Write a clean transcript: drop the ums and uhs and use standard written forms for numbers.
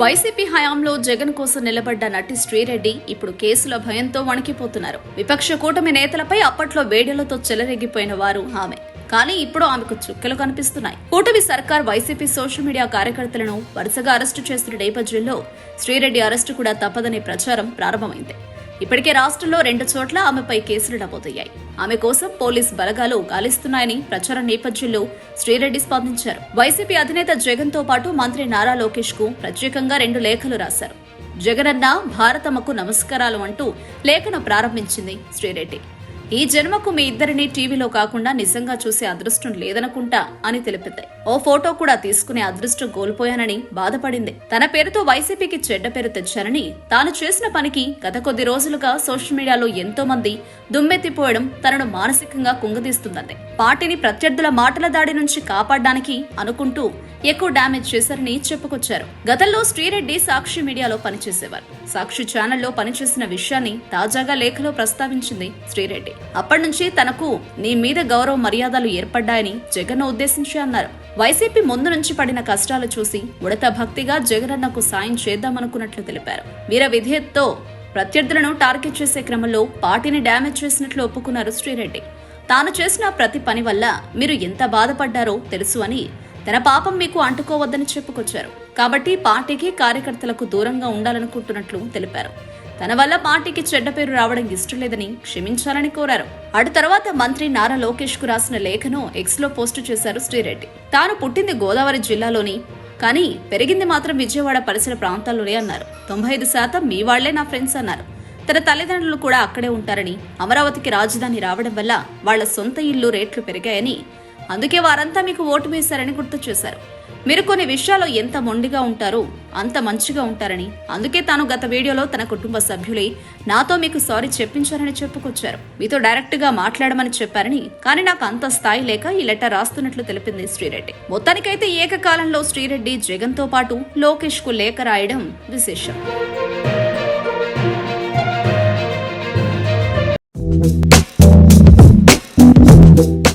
YCP హయాంలో జగన్ కోసం నిలబడ్డ నటి శ్రీరెడ్డి ఇప్పుడు కేసుల భయంతో వణికిపోతున్నారు. విపక్ష కూటమి నేతలపై అప్పట్లో వేడిలతో చెలరేగిపోయిన వారు ఆమె. కానీ ఇప్పుడు ఆమెకు చుక్కలు కనిపిస్తున్నాయి. కూటమి సర్కార్ వైసీపీ సోషల్ మీడియా కార్యకర్తలను వరుసగా అరెస్టు చేస్తున్న నేపథ్యంలో శ్రీరెడ్డి అరెస్టు కూడా తప్పదనే ప్రచారం ప్రారంభమైంది. ఇప్పటికే రాష్ట్రంలో 2 చోట్ల ఆమెపై కేసులు నమోదయ్యాయి. ఆమె కోసం పోలీస్ బలగాలు గాలిస్తున్నాయని ప్రచారం నేపథ్యంలో శ్రీరెడ్డి స్పందించారు. వైసీపీ అధినేత జగన్ తో పాటు మంత్రి నారా లోకేష్ కు ప్రత్యేకంగా 2 లేఖలు రాశారు. జగనన్న భారతమ్మకు నమస్కారాలు అంటూ లేఖను ప్రారంభించింది శ్రీరెడ్డి. ఈ జన్మకు మీ ఇద్దరిని టీవీలో కాకుండా నిజంగా చూసే అదృష్టం లేదనుకుంటా అని తెలిపింది. ఓ ఫోటో కూడా తీసుకునే అదృష్టం కోల్పోయానని బాధపడింది. తన పేరుతో వైసీపీకి చెడ్డ పేరు తెచ్చానని, తాను చేసిన పనికి గత కొద్ది రోజులుగా సోషల్ మీడియాలో ఎంతో మంది దుమ్మెత్తిపోయడం తనను మానసికంగా కుంగదీస్తుందంది. పార్టీని ప్రత్యర్థుల మాటల దాడి నుంచి కాపాడడానికి అనుకుంటూ ఎక్కువ డ్యామేజ్ చేశారని చెప్పుకొచ్చారు. గతంలో శ్రీరెడ్డి సాక్షి మీడియాలో పనిచేసేవారు. సాక్షి ఛానల్లో పనిచేసిన విషయాన్ని తాజాగా లేఖలో ప్రస్తావించింది శ్రీరెడ్డి. అప్పటి నుంచి తనకు నీ మీద గౌరవ మర్యాదలు ఏర్పడ్డాయని జగన్ ఉద్దేశించి అన్నారు. వైసీపీ ముందు నుంచి పడిన కష్టాలు చూసి ఉడత భక్తిగా జగనన్నకు సాయం చేద్దామనుకున్నట్లు తెలిపారు. వీర విధేయతతో ప్రత్యర్థులను టార్గెట్ చేసే క్రమంలో పార్టీని డ్యామేజ్ చేసినట్లు ఒప్పుకున్నారు శ్రీరెడ్డి. తాను చేసిన ప్రతి పని వల్ల మీరు ఎంత బాధపడ్డారో తెలుసు అని, తన పాపం మీకు అంటుకోవద్దని చెప్పుకొచ్చారు. కాబట్టి పార్టీకి కార్యకర్తలకు దూరంగా ఉండాలనుకుంటున్నట్లు తెలిపారు. తన వల్ల పార్టీకి చెడ్డ పేరు రావడం ఇష్టం లేదని క్షమించాలని కోరారు. అటు తర్వాత మంత్రి నారా లోకేష్ కు రాసిన లేఖను ఎక్స్ లో పోస్టు చేశారు శ్రీరెడ్డి. తాను పుట్టింది గోదావరి జిల్లాలోని, కానీ పెరిగింది మాత్రం విజయవాడ పరిసర ప్రాంతాల్లోనే అన్నారు. 95% మీ వాళ్లే నా ఫ్రెండ్స్ అన్నారు. తన తల్లిదండ్రులు కూడా అక్కడే ఉంటారని, అమరావతికి రాజధాని రావడం వల్ల వాళ్ల సొంత ఇల్లు రేట్లు పెరిగాయని, అందుకే వారంతా మీకు ఓటు వేశారని గుర్తు చేశారు. మీరు కొన్ని విషయాల్లో ఎంత మొండిగా ఉంటారో అంత మంచిగా ఉంటారని, అందుకే తాను గత వీడియోలో తన కుటుంబ సభ్యులే నాతో మీకు సారీ చెప్పించారని చెప్పుకొచ్చారు. మీతో డైరెక్ట్ గా మాట్లాడమని చెప్పారని, కానీ నాకు అంత స్థాయి లేక ఈ లెటర్ రాస్తున్నట్లు తెలిపింది శ్రీరెడ్డి. మొత్తానికైతే ఏకకాలంలో శ్రీరెడ్డి జగన్ తో పాటు లోకేష్ కు లేఖ రాయడం విశేషం.